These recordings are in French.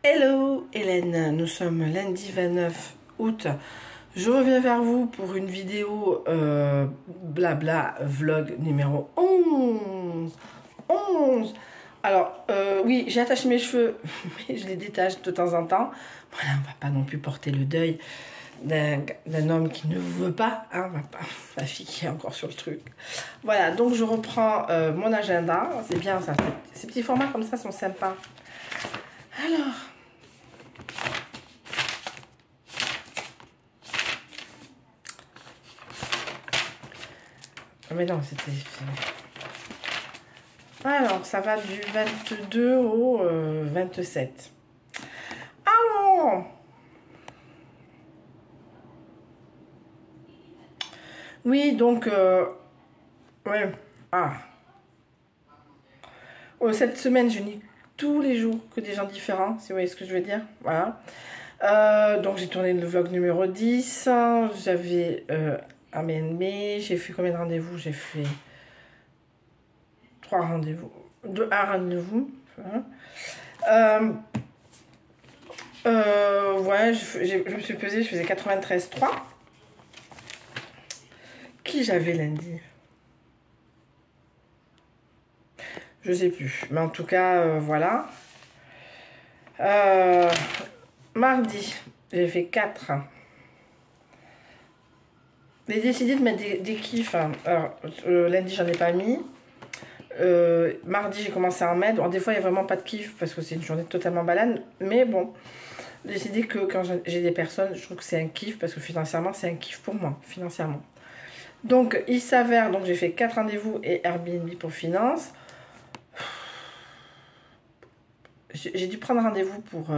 Hello Hélène, nous sommes lundi 29 août. Je reviens vers vous pour une vidéo blabla vlog numéro 11. Alors, oui, j'ai attaché mes cheveux, mais je les détache de temps en temps. Voilà, on va pas non plus porter le deuil d'un homme qui ne veut pas, hein, on va pas, la fille qui est encore sur le truc. Voilà, donc je reprends mon agenda. C'est bien ça, ces petits formats comme ça sont sympas. Alors... mais non, c'était... Alors, ça va du 22 au 27. Alors, oui, donc... ouais. Ah. Cette semaine, je lis tous les jours que des gens différents, si vous voyez ce que je veux dire. Voilà. Donc, j'ai tourné le vlog numéro 10. J'avais... Airbnb, j'ai fait combien de rendez-vous? J'ai fait 3 rendez-vous, un rendez-vous. Ouais, je me suis pesée, je faisais 93,3. Qui j'avais lundi? Je sais plus, mais en tout cas, voilà. Mardi, j'ai fait 4. J'ai décidé de mettre des kiffs. Alors, lundi, j'en ai pas mis. Mardi, j'ai commencé à en mettre. Alors, des fois, il n'y a vraiment pas de kiff parce que c'est une journée totalement banane. Mais bon, j'ai décidé que quand j'ai des personnes, je trouve que c'est un kiff parce que financièrement, c'est un kiff pour moi, financièrement. Donc, il s'avère, donc j'ai fait 4 rendez-vous et Airbnb pour finance. J'ai dû prendre rendez-vous pour...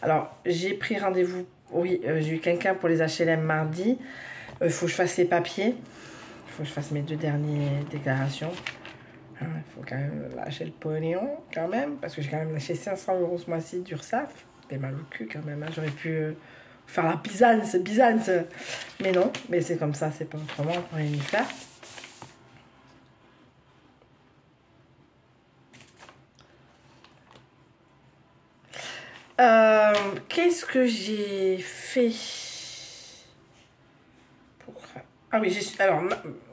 Alors, j'ai pris rendez-vous, oui, j'ai eu quelqu'un pour les HLM mardi. Il faut que je fasse les papiers. Il faut que je fasse mes 2 dernières déclarations. Il faut quand même lâcher le pognon, quand même. Parce que j'ai quand même lâché 500 € ce mois-ci d'URSSAF. J'ai mal au cul, quand même. Hein. J'aurais pu faire la Byzance. Mais non, mais c'est comme ça, c'est pas autrement. On peut rien y faire. Qu'est-ce que j'ai fait? Ah oui, alors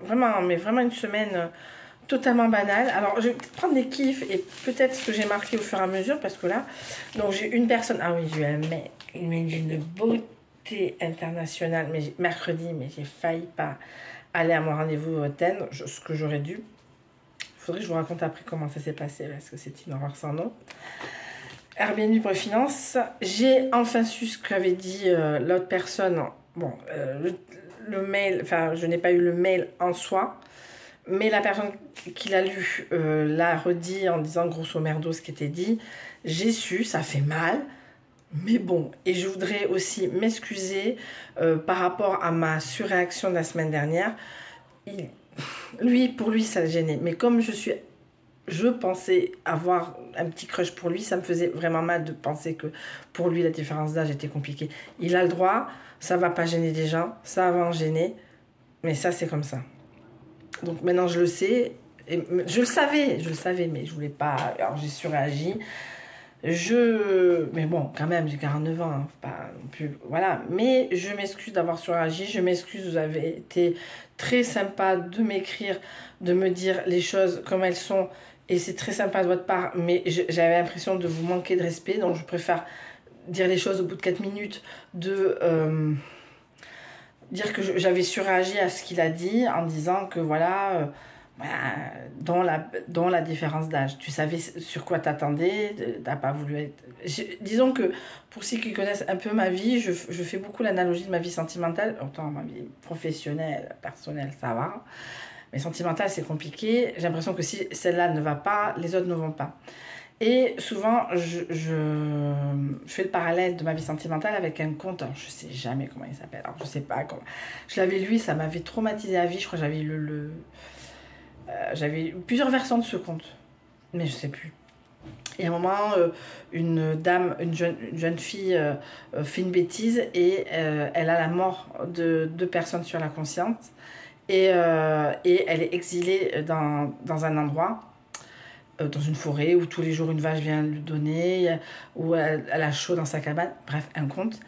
vraiment, mais vraiment une semaine totalement banale. Alors, je vais prendre des kiffs et peut-être ce que j'ai marqué au fur et à mesure, parce que là, donc j'ai une personne, ah oui, j'ai eu un mec, une beauté internationale, mais mercredi, mais j'ai failli pas aller à mon rendez-vous au TEN, ce que j'aurais dû. Il faudrait que je vous raconte après comment ça s'est passé, parce que c'est une horreur sans nom. Airbnb pour les finances. J'ai enfin su ce qu'avait dit l'autre personne. Bon, le mail, enfin, je n'ai pas eu le mail en soi, mais la personne qui l'a lu l'a redit en disant grosso merdo ce qui était dit. J'ai su, ça fait mal, mais bon. Et je voudrais aussi m'excuser par rapport à ma surréaction de la semaine dernière. Pour lui, ça le gênait. Mais comme je pensais avoir un petit crush pour lui, ça me faisait vraiment mal de penser que pour lui, la différence d'âge était compliquée. Il a le droit, ça va pas gêner des gens, ça va en gêner, mais ça, c'est comme ça. Donc maintenant, je le sais, et je le savais, mais je voulais pas... Alors, j'ai surréagi. Mais bon, quand même, j'ai 49 ans, hein, pas non plus... Voilà, mais je m'excuse d'avoir surréagi, je m'excuse, vous avez été très sympa de m'écrire, de me dire les choses comme elles sont, et c'est très sympa de votre part, mais j'avais l'impression de vous manquer de respect, donc je préfère dire les choses au bout de 4 minutes, dire que j'avais surréagi à ce qu'il a dit, en disant que voilà... dans la différence d'âge. Tu savais sur quoi t'attendais, t'as pas voulu être... Disons que, pour ceux qui connaissent un peu ma vie, je fais beaucoup l'analogie de ma vie sentimentale. Autant ma vie professionnelle, personnelle, ça va. Mais sentimentale, c'est compliqué. J'ai l'impression que si celle-là ne va pas, les autres ne vont pas. Et souvent, je fais le parallèle de ma vie sentimentale avec un conte. Alors, je sais jamais comment il s'appelle. Alors, je sais pas comment... Je l'avais lu, ça m'avait traumatisé à vie. Je crois que j'avais lu j'avais plusieurs versions de ce conte, mais je sais plus. Et à un moment, une jeune fille fait une bêtise et elle a la mort de 2 personnes sur la conscience. Et elle est exilée dans un endroit. dans une forêt où tous les jours une vache vient lui donner, où elle a chaud dans sa cabane, bref, un conte.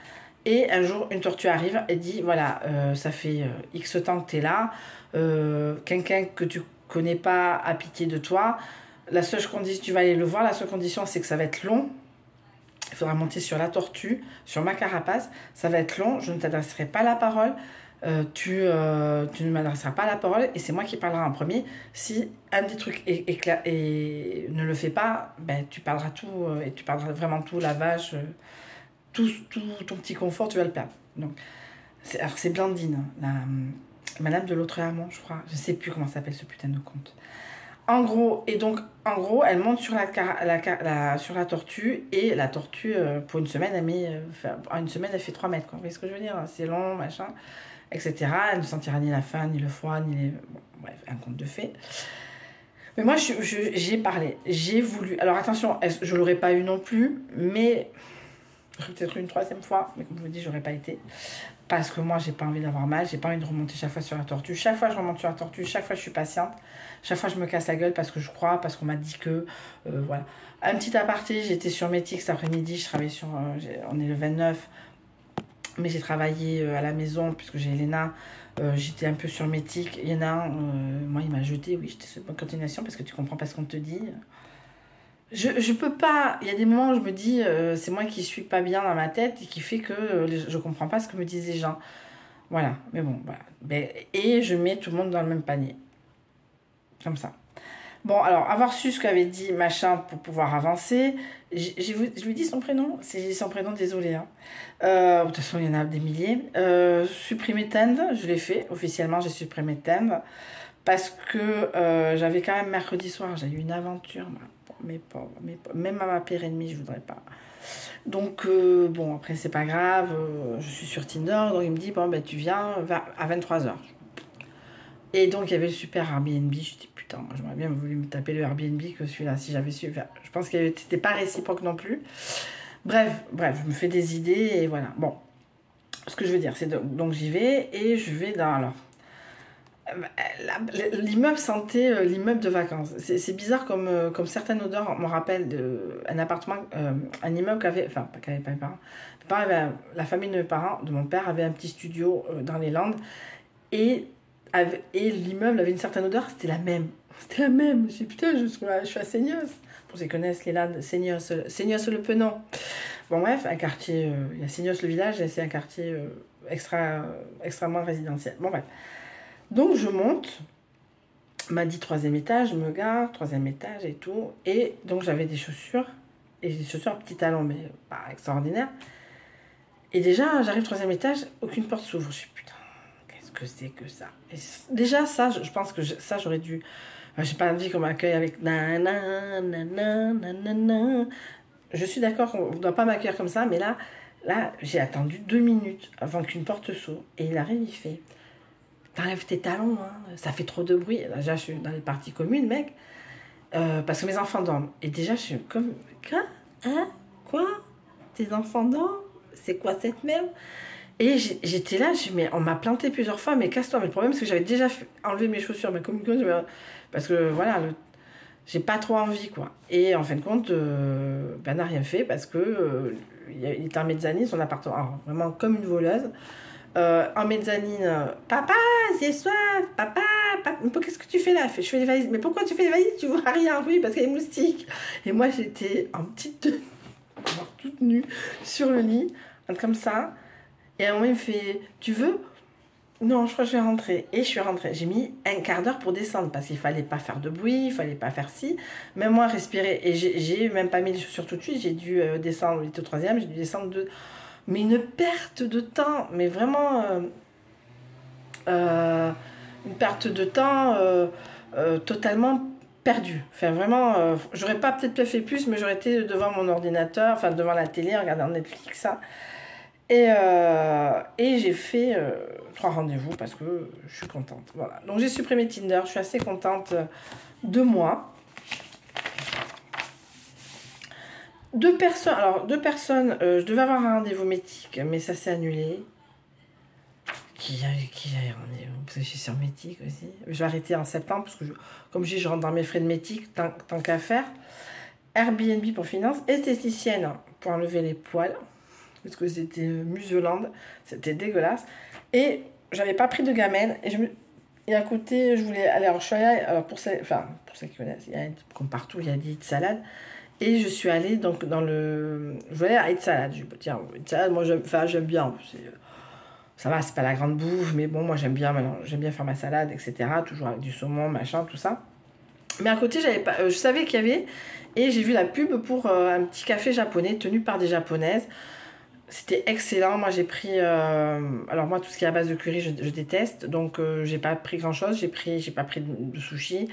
Et un jour, une tortue arrive et dit, voilà, ça fait X temps que tu es là, quelqu'un que tu connais pas a pitié de toi, la seule condition, tu vas aller le voir, la seule condition c'est que ça va être long, il faudra monter sur la tortue, sur ma carapace, ça va être long, je ne t'adresserai pas la parole, tu ne m'adresseras pas la parole et c'est moi qui parlerai en premier. Si un des trucs et ne le fait pas, ben, tu parleras tout et tu parleras vraiment tout, la vache, tout ton petit confort, tu vas le perdre. Donc, c'est Blandine, madame de l'Autre-Amont, je crois. Je ne sais plus comment s'appelle ce putain de conte. En gros, elle monte sur sur la tortue et la tortue, pour une semaine, elle fait 3 mètres. Quoi. Vous voyez ce que je veux dire? C'est long, machin, etc. Elle ne sentira ni la faim, ni le froid, ni les... Bon, bref, un conte de fées. Mais moi, j'ai parlé. J'ai voulu... Alors attention, je ne l'aurais pas eu non plus, mais... Peut-être une 3e fois, mais comme je vous dis, j'aurais pas été. Parce que moi, j'ai pas envie d'avoir mal, j'ai pas envie de remonter chaque fois sur la tortue. Chaque fois, je remonte sur la tortue, chaque fois, je suis patiente. Chaque fois, je me casse la gueule parce que je crois, parce qu'on m'a dit que... voilà. Un petit aparté, j'étais sur Métis cet après-midi, je travaillais sur... on est le 29, mais j'ai travaillé à la maison, puisque j'ai Elena. J'étais un peu sur Métis. Il y en a un, moi, il m'a jeté, oui, j'étais sur bonne continuation, parce que tu comprends pas ce qu'on te dit. Je peux pas, il y a des moments où je me dis, c'est moi qui suis pas bien dans ma tête et qui fait que je comprends pas ce que me disent les gens. Voilà, mais bon, voilà. Et je mets tout le monde dans le même panier. Comme ça. Bon, alors, avoir su ce qu'avait dit machin pour pouvoir avancer, je lui dis son prénom, c'est son prénom, désolé. Hein. De toute façon, il y en a des milliers. Supprimer Tend, je l'ai fait, officiellement, j'ai supprimé Tend. Parce que j'avais quand même mercredi soir, j'ai eu une aventure, mais même à ma pire ennemie, je voudrais pas. Donc, bon, après, c'est pas grave, je suis sur Tinder, donc il me dit, bon, ben, tu viens à 23h. Et donc, il y avait le super Airbnb, je dis, putain, j'aurais bien voulu me taper le Airbnb que celui-là, si j'avais su. Enfin, je pense que c'était pas réciproque non plus. Bref, je me fais des idées, et voilà. Bon, ce que je veux dire, c'est donc j'y vais, et je vais dans, alors... L'immeuble sentait l'immeuble de vacances. C'est bizarre comme certaines odeurs me rappellent un appartement, un immeuble qu'avait, enfin, pas qu'avait pas mes parents. La famille de mes parents, de mon père, avait un petit studio dans les Landes et l'immeuble avait une certaine odeur, c'était la même. C'était la même. Je dis putain, je suis à Seignos. Pour ceux qui connaissent les Landes, Seignos le Penon. Bon, bref, un quartier, il y a Seignos le village et c'est un quartier extrêmement résidentiel. Bon, bref. Donc je monte, m'a dit 3e étage, je me gare, 3e étage et tout. Et donc j'avais des chaussures, et des chaussures à petits talons, mais pas extraordinaires. Et déjà, j'arrive 3e étage, aucune porte s'ouvre. Je suis putain, qu'est-ce que c'est que ça? Et déjà, ça, je pense que ça, j'aurais dû... J'ai pas envie qu'on m'accueille avec nanana. Je suis d'accord qu'on ne doit pas m'accueillir comme ça, mais là j'ai attendu 2 minutes avant qu'une porte s'ouvre. Et il arrive, il fait... T'enlèves tes talons, hein. Ça fait trop de bruit. Déjà, je suis dans les parties communes, mec. Parce que mes enfants dorment. Et déjà, je suis comme... Quoi? Hein? Quoi? Tes enfants dorment? C'est quoi cette merde? Et j'étais là, mais on m'a planté plusieurs fois, mais casse-toi. Mais le problème, c'est que j'avais déjà enlevé mes chaussures. Mais comme parce que, voilà, j'ai pas trop envie, quoi. Et en fin de compte, ben, n'a rien fait parce que il était en mezzanine, son appartement. Alors, vraiment comme une voleuse. En mezzanine, papa, c'est soif, papa, qu'est-ce que tu fais là? Je fais des valises. Mais pourquoi tu fais des valises? Tu vois rien? Oui, parce qu'il y a des moustiques. Et moi, j'étais en petite tenue, toute nue, sur le lit, comme ça. Et à un moment, il me fait, tu veux? Non, je crois que je vais rentrer. Et je suis rentrée. J'ai mis un quart d'heure pour descendre parce qu'il fallait pas faire de bruit, il fallait pas faire ci. Même moi, respirer. Et j'ai même pas mis les chaussures tout de suite. J'ai dû descendre, il était au 3e, j'ai dû descendre mais une perte de temps, mais vraiment une perte de temps totalement perdue. Enfin, vraiment, j'aurais pas peut-être fait plus, mais j'aurais été devant mon ordinateur, enfin devant la télé, regardant Netflix, ça. Et j'ai fait 3 rendez-vous parce que je suis contente. Voilà. Donc j'ai supprimé Tinder, je suis assez contente de moi. 2 personnes, je devais avoir un rendez-vous médical, mais ça s'est annulé. parce que je suis sur Métic aussi. Je vais arrêter en septembre, parce que comme je dis, je rentre dans mes frais de Métic, tant qu'à faire. Airbnb pour finance, esthéticienne pour enlever les poils, parce que c'était muselande, c'était dégueulasse. Et j'avais pas pris de gamelle, et à côté, je voulais aller, alors je suis allée, alors pour ceux qui connaissent, comme partout, il y a des salades. Et je suis allée donc je voulais aller à Eat Salad. Je me dis, tiens, Eat Salad, moi j'aime bien. Ça va, c'est pas la grande bouffe, mais bon, moi j'aime bien faire ma salade, etc. Toujours avec du saumon, machin, tout ça. Mais à côté, je savais qu'il y avait, et j'ai vu la pub pour un petit café japonais tenu par des japonaises. C'était excellent. Moi j'ai pris, alors moi tout ce qui est à base de curry, je déteste, donc j'ai pas pris grand chose. J'ai pas pris de sushi.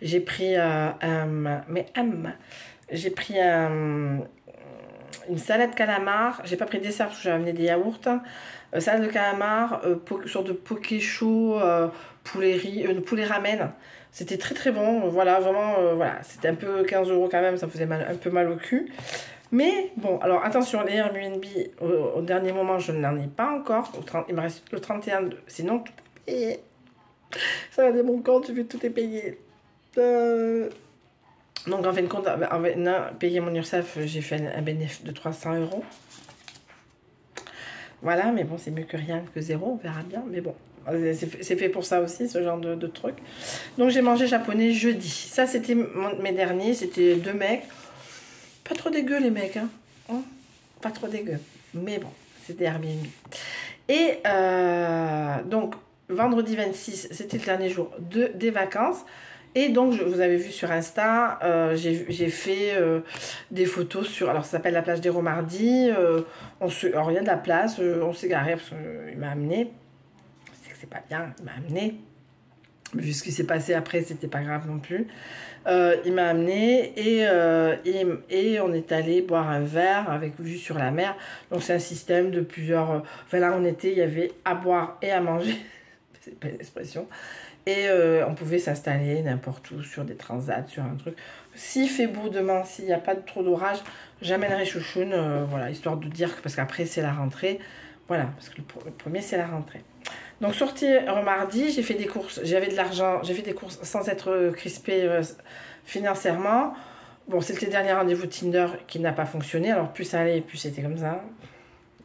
J'ai pris j'ai pris une salade calamar. J'ai pas pris de dessert parce que j'avais amené des yaourts. Salade de calamar, sorte de poké chaud, poulet ramen. C'était très très bon. Voilà, vraiment, voilà. C'était un peu 15 € quand même, ça faisait un peu mal au cul. Mais bon, alors attention, les Airbnb, au dernier moment, je n'en ai pas encore. Il me reste le 31, sinon tout est payé. Ça va de mon compte, je vais tout est payé. Donc en fin de compte, payer mon URSSAF, j'ai fait un bénéfice de 300 €. Voilà, mais bon, c'est mieux que rien, que zéro, on verra bien. Mais bon, c'est fait pour ça aussi, ce genre de truc. Donc j'ai mangé japonais jeudi. Ça, c'était mes derniers, c'était 2 mecs. Pas trop dégueu les mecs, hein. Pas trop dégueu. Mais bon, c'était Airbnb. Et donc, vendredi 26, c'était le dernier jour des vacances. Et donc, vous avez vu sur Insta, j'ai fait des photos sur... Alors, ça s'appelle la plage des Romardies. Alors, il y a de la place. On s'est garé parce qu'il m'a amené. C'est que c'est pas bien, il m'a amené. Vu ce qui s'est passé après, c'était pas grave non plus. Il m'a amené et on est allé boire un verre avec vue sur la mer. Donc, c'est un système de plusieurs... Enfin, là, on était, il y avait à boire et à manger. C'est pas l'expression. Et on pouvait s'installer n'importe où, sur des transats, sur un truc. S'il fait beau demain, s'il n'y a pas trop d'orage, j'amènerai Chouchoune, voilà, histoire de dire que, parce qu'après c'est la rentrée. Voilà, parce que le premier c'est la rentrée. Donc sorti mardi, j'ai fait des courses, j'avais de l'argent, j'ai fait des courses sans être crispée financièrement. Bon, c'était le dernier rendez-vous Tinder qui n'a pas fonctionné, alors plus ça allait, plus c'était comme ça.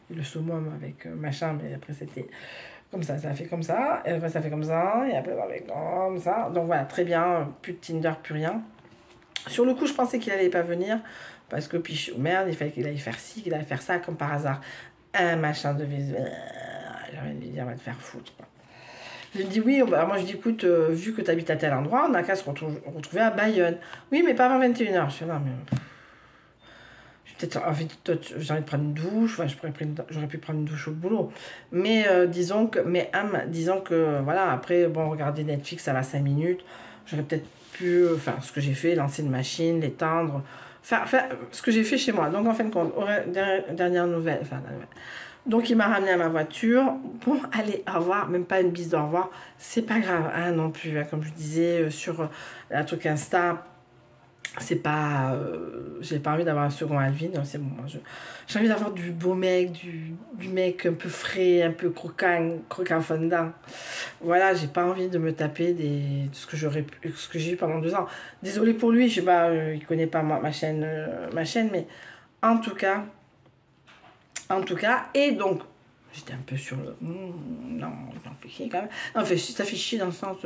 Le summum avec machin, mais après c'était... Comme ça a fait comme ça, et après ça fait comme ça, et après ça fait comme ça. Donc voilà, très bien, plus de Tinder, plus rien. Sur le coup, je pensais qu'il allait pas venir, parce que puis merde, il fallait qu'il aille faire ci, qu'il allait faire ça, comme par hasard. Un machin de visuel. J'ai envie de lui dire, va te faire foutre, quoi. Je lui dis oui, bah, moi je dis écoute, vu que tu habites à tel endroit, on a qu'à se retrouver à Bayonne. Oui, mais pas avant 21 h. Je dis non, mais... En fait, j'ai envie de prendre une douche, enfin, j'aurais pu prendre une douche au boulot. Mais disons que, voilà, après, bon, regarder Netflix, ça va 5 minutes. J'aurais peut-être pu, enfin, ce que j'ai fait, lancer une machine, l'étendre, faire ce que j'ai fait chez moi. Donc, en fin de compte, dernière nouvelle, donc, il m'a ramené à ma voiture. Bon, allez, au revoir, même pas une bise d'au revoir. C'est pas grave, hein, non plus, hein, comme je disais, sur la truc Insta. C'est pas j'ai pas envie d'avoir un second Alvin, c'est bon, j'ai envie d'avoir du beau mec, du mec un peu frais, un peu croquant fondant. Voilà, j'ai pas envie de me taper ce que j'ai eu pendant 2 ans. Désolée pour lui, je sais pas, il connaît pas ma chaîne, mais en tout cas, et donc j'étais un peu sur le non, ça fait chier quand même. Non, ça fait chier dans le sens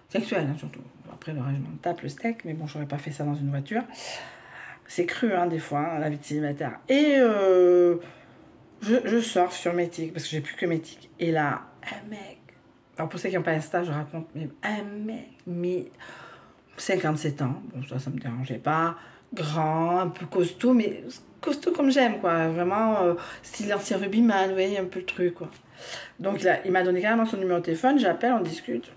sexuel, hein, surtout. Après, le reste, je m'en tape le steak, mais bon, j'aurais pas fait ça dans une voiture. C'est cru, hein, des fois, hein, la vie de célibataire. Et je surfe sur Métic, parce que j'ai plus que Métic. Et là, un mec, alors pour ceux qui n'ont pas Insta, je raconte, mais un mec, mais 57 ans, bon, ça me dérangeait pas, grand, un peu costaud, mais costaud comme j'aime, quoi. Vraiment, style ancien rugbyman, vous voyez, un peu le truc, quoi. Donc, il m'a donné carrément son numéro de téléphone, j'appelle, on discute.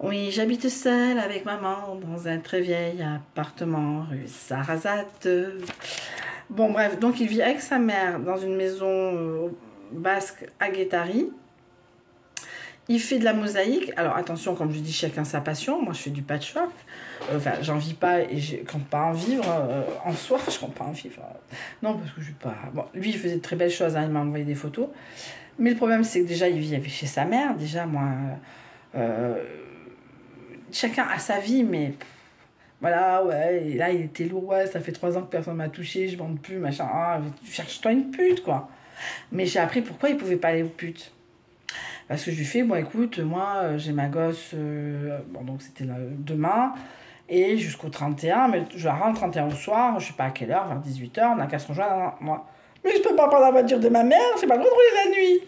Oui, j'habite seule avec maman dans un très vieil appartement rue Sarrazate. Bon, bref, donc il vit avec sa mère dans une maison basque à Guétari. il fait de la mosaïque. Alors attention, comme je dis, chacun sa passion. Moi, je fais du patchwork. Enfin, j'en vis pas et je compte pas en vivre. En soi, je compte pas en vivre. Non, parce que je suis pas... Bon, lui, il faisait de très belles choses. Hein, il m'a envoyé des photos. Mais le problème, c'est que déjà, il vit chez sa mère. Déjà, moi... chacun a sa vie, mais... Voilà, ouais, et là, il était lourd. Ouais, ça fait 3 ans que personne m'a touché. Je vends plus, machin. Ah, cherche-toi une pute, quoi. Mais j'ai appris pourquoi il pouvait pas aller aux putes. Parce que je lui fais, bon écoute, moi j'ai ma gosse, bon donc c'était demain, et jusqu'au 31, mais je la rentre 31 au soir, je sais pas à quelle heure, vers 18h, on n'a qu'à se rejoindre, moi. Mais je peux pas prendre la voiture de ma mère, j'ai pas le droit de rouler la nuit.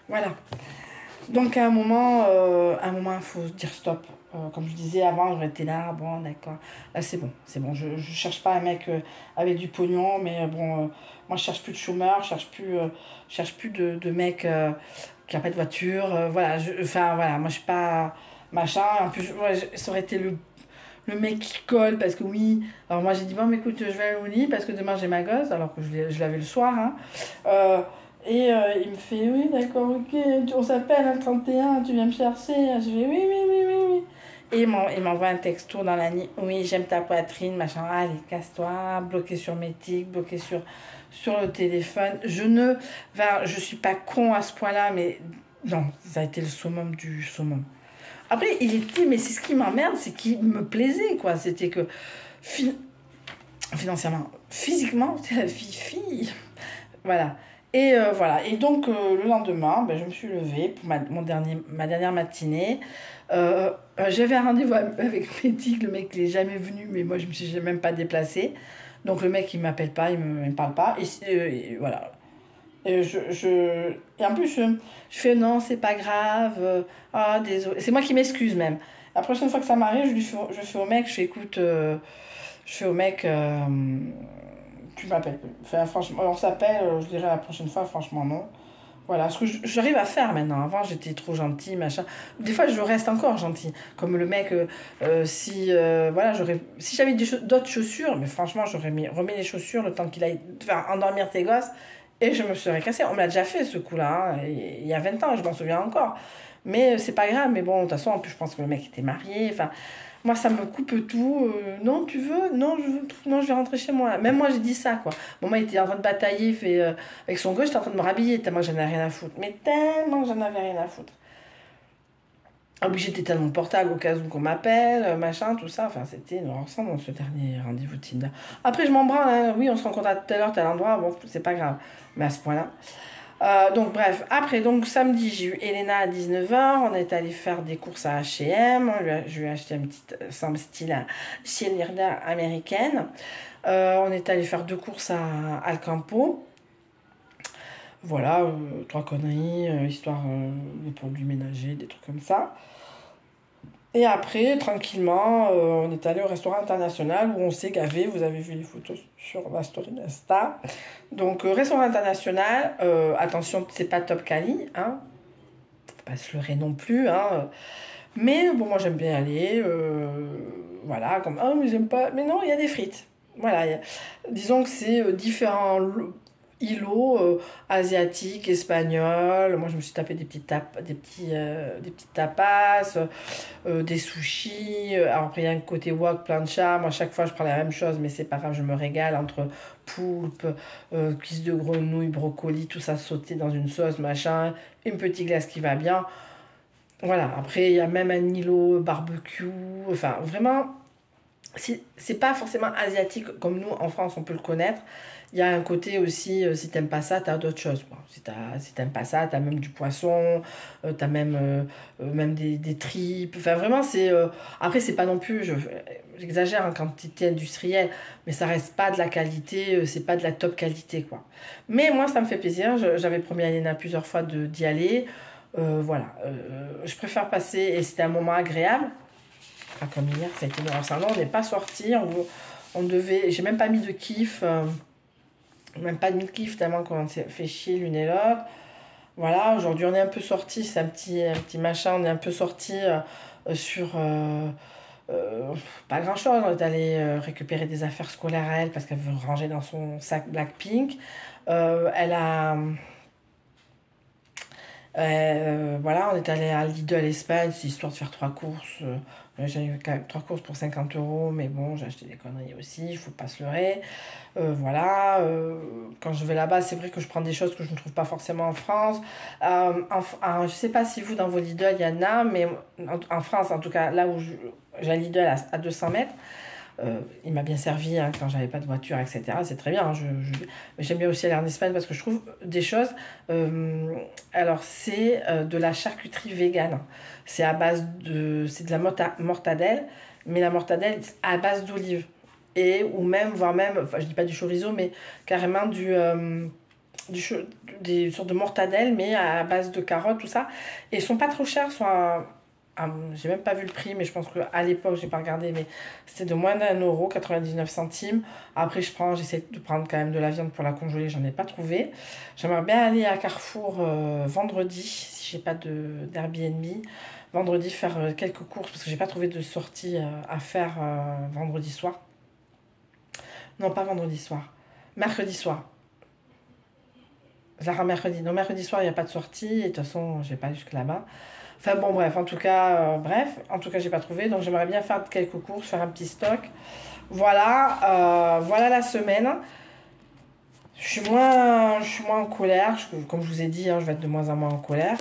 Voilà. Donc à un moment, il faut dire stop. Comme je disais avant, j'aurais été là, bon d'accord. Là c'est bon, c'est bon. Je cherche pas un mec avec du pognon, mais bon, moi je cherche plus de chômeurs, je cherche plus de mecs qui n'ont pas de voiture. Voilà, enfin voilà, moi je suis pas machin. En plus, ça aurait été le mec qui colle parce que oui. Alors moi j'ai dit bon, mais écoute, je vais aller au lit parce que demain j'ai ma gosse, alors que je l'avais le soir. Hein. Il me fait, oui, d'accord, ok, on s'appelle un 31, tu viens me chercher. Je vais, oui, oui, oui, oui, oui. Et il m'envoie un texto dans la nuit, oui, j'aime ta poitrine, machin, allez, casse-toi, bloqué sur mes tics, bloqué sur le téléphone. Je suis pas con à ce point-là, mais non, ça a été le summum du summum. Après, mais c'est ce qui m'emmerde, c'est qu'il me plaisait, quoi. C'était que, financièrement, physiquement, c'est la fille. Voilà. Et voilà. Et donc, le lendemain, ben, je me suis levée pour ma dernière matinée. J'avais un rendez-vous avec Métic, le mec, il n'est jamais venu, mais moi, je me suis même pas déplacée. Donc, le mec, il ne m'appelle pas, il me parle pas. Et voilà. Et, et en plus, je fais non, c'est pas grave. Ah, désolé. C'est moi qui m'excuse même. La prochaine fois que ça m'arrive, je fais au mec, je fais écoute, je fais au mec. Tu m'appelles plus. Enfin, franchement, on s'appelle, je dirais la prochaine fois, franchement, non. Voilà, ce que j'arrive à faire maintenant. Avant, j'étais trop gentille, machin. Des fois, je reste encore gentille. Comme le mec, voilà, si j'avais d'autres chaussures, mais franchement, remets les chaussures le temps qu'il aille faire endormir tes gosses, et je me serais cassée. On me l'a déjà fait, ce coup-là, hein, il y a 20 ans, je m'en souviens encore. Mais c'est pas grave, mais bon, de toute façon, en plus, je pense que le mec était marié, enfin... Moi, ça me coupe tout. Non, tu veux? Non, non, je vais rentrer chez moi. Même moi, j'ai dit ça, quoi. Bon, moi, il était en train de batailler avec son gauche, j'étais en train de me rhabiller, tellement j'en avais rien à foutre. Mais tellement j'en avais rien à foutre. Ah oui, j'étais tellement portable au cas où qu'on m'appelle, machin, tout ça. Enfin, c'était une horreur dans ce dernier rendez-vous Tinder. Après, je m'en branle, hein. Oui, on se rencontre à telle heure, tel endroit. Bon, c'est pas grave. Mais à ce point-là. Donc bref, après, donc samedi, j'ai eu Elena à 19h, on est allé faire des courses à H&M, je lui ai acheté une petite ensemble style cheerleader américaine. On est allé faire 2 courses à Alcampo. Voilà, 3 conneries, histoire des produits ménagers, des trucs comme ça. Et après, tranquillement, on est allé au restaurant international où on s'est gavé. Vous avez vu les photos sur la story d'Insta. Donc, restaurant international, attention, c'est pas top quali, hein. Faut pas se leurrer non plus, hein. Mais bon, moi j'aime bien aller. Voilà, comme, ah, mais j'aime pas. Mais non, il y a des frites. Voilà, disons que c'est différents îlots asiatiques, espagnols. Moi, je me suis tapé des petites tapas, des sushis. Alors, après, il y a un côté wok, plancha. Moi, chaque fois, je prends la même chose, mais c'est pas grave, je me régale entre poulpe, cuisses de grenouille, brocoli, tout ça sauté dans une sauce, machin. Une petite glace qui va bien. Voilà, après, il y a même un îlot barbecue. Enfin, vraiment, c'est pas forcément asiatique comme nous, en France, on peut le connaître. Il y a un côté aussi, si t'aimes pas ça, t'as d'autres choses, quoi. Si t'aimes pas ça, t'as même du poisson, t'as même des tripes. Enfin, vraiment, après, c'est pas non plus... J'exagère en quantité industrielle, mais ça reste pas de la qualité, c'est pas de la top qualité, quoi. Mais moi, ça me fait plaisir. J'avais promis à Léna plusieurs fois d'y aller. Voilà. Je préfère passer... Et c'était un moment agréable. Pas comme hier, ça a été une salon. On n'est pas sortis. On devait... J'ai même pas mis de kiff... Même pas de kiff tellement qu'on s'est fait chier l'une et l'autre. Voilà, aujourd'hui on est un peu sortis, c'est un petit machin, on est un peu sortis sur Pas grand chose, on est allé récupérer des affaires scolaires à elle parce qu'elle veut ranger dans son sac Blackpink. Elle a voilà, on est allé à Lidl Espagne, c'est histoire de faire 3 courses. J'ai eu quand même 3 courses pour 50 euros, mais bon, j'ai acheté des conneries aussi, il faut pas se leurrer. Voilà, quand je vais là-bas, c'est vrai que je prends des choses que je ne trouve pas forcément en France. Je sais pas si vous, dans vos Lidl, il y en a, mais en France, en tout cas, là où j'ai un Lidl à 200 mètres, il m'a bien servi hein, quand j'avais pas de voiture, etc. C'est très bien. Hein, j'aime bien aussi aller en Espagne parce que je trouve des choses. Alors, c'est de la charcuterie végane. C'est à base c'est de la mortadelle, mais la mortadelle à base d'olive. Et, ou même, voire même, enfin, je dis pas du chorizo, mais carrément des sortes de mortadelles, mais à base de carottes, tout ça. Et ils sont pas trop chers, soit j'ai même pas vu le prix, mais je pense qu'à l'époque, j'ai pas regardé, mais c'était de moins d'1 euro, 99 centimes. Après, j'essaie de prendre quand même de la viande pour la congeler, j'en ai pas trouvé. J'aimerais bien aller à Carrefour vendredi, si j'ai pas d'Airbnb. Vendredi, faire quelques courses, parce que j'ai pas trouvé de sortie à faire vendredi soir. Non, pas vendredi soir. Mercredi soir. Mercredi. Non, mercredi soir, il n'y a pas de sortie, et de toute façon, je vais pas aller jusque là-bas. Enfin bon, bref, en tout cas, j'ai pas trouvé. Donc j'aimerais bien faire quelques courses, faire un petit stock. Voilà, voilà la semaine. Je suis moins en colère. Comme je vous ai dit, hein, je vais être de moins en moins en colère.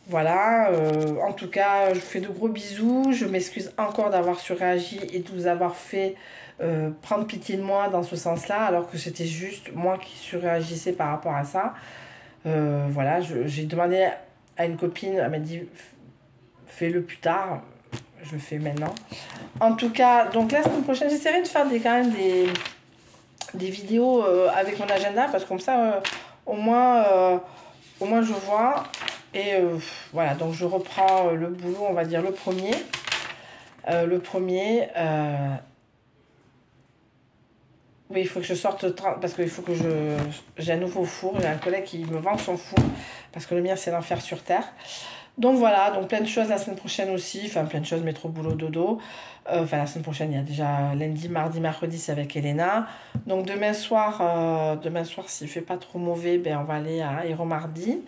Voilà, en tout cas, je vous fais de gros bisous. Je m'excuse encore d'avoir surréagi et de vous avoir fait prendre pitié de moi dans ce sens-là, alors que c'était juste moi qui surréagissais par rapport à ça. Voilà, j'ai demandé à une copine, elle m'a dit fais-le plus tard, je le fais maintenant. En tout cas, donc la semaine prochaine, j'essaierai de faire quand même des vidéos avec mon agenda, parce que comme ça, au moins je vois. Et voilà, donc je reprends le boulot, on va dire le premier. Oui, il faut que je sorte parce qu'il faut que j'ai un nouveau four. J'ai un collègue qui me vend son four parce que le mien c'est l'enfer sur terre. Donc voilà, donc plein de choses la semaine prochaine aussi. Enfin, plein de choses, métro, boulot, dodo. Enfin, la semaine prochaine, il y a déjà lundi, mardi, mercredi, c'est avec Elena. Donc demain soir s'il fait pas trop mauvais, ben, on va aller à Héros Mardi.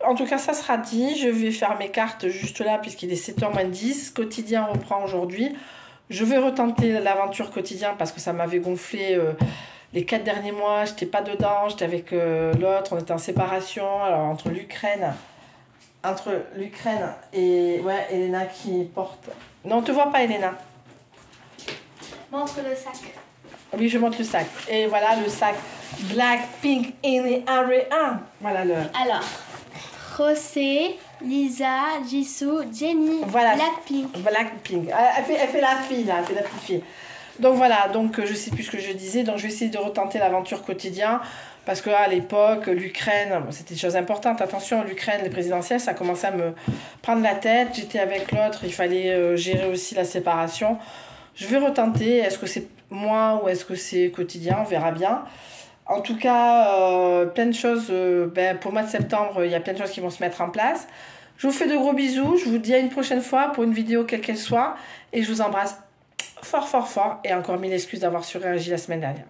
En tout cas, ça sera dit. Je vais faire mes cartes juste là puisqu'il est 7h moins 10. Quotidien reprend aujourd'hui. Je vais retenter l'aventure quotidien parce que ça m'avait gonflé les 4 derniers mois. J'étais pas dedans, j'étais avec l'autre, on était en séparation. Alors entre l'Ukraine et ouais, Elena qui porte. Non, on te voit pas, Elena. Montre le sac. Oui, je montre le sac. Et voilà le sac Blackpink in the area. Voilà le. Alors, Rosé, Lisa, Jisoo, Jennie, voilà, Blackpink. Elle fait la fille, là, elle fait la petite fille. Donc voilà, donc je sais plus ce que je disais. Donc je vais essayer de retenter l'aventure quotidien. Parce que à l'époque, l'Ukraine, c'était des choses importantes. Attention, l'Ukraine, les présidentielles, ça commençait à me prendre la tête. J'étais avec l'autre, il fallait gérer aussi la séparation. Je vais retenter. Est-ce que c'est moi ou est-ce que c'est quotidien? On verra bien. En tout cas, plein de choses. Pour le mois de septembre, il y a plein de choses qui vont se mettre en place. Je vous fais de gros bisous. Je vous dis à une prochaine fois pour une vidéo quelle qu'elle soit. Et je vous embrasse fort, fort, fort. Et encore mille excuses d'avoir surréagi la semaine dernière.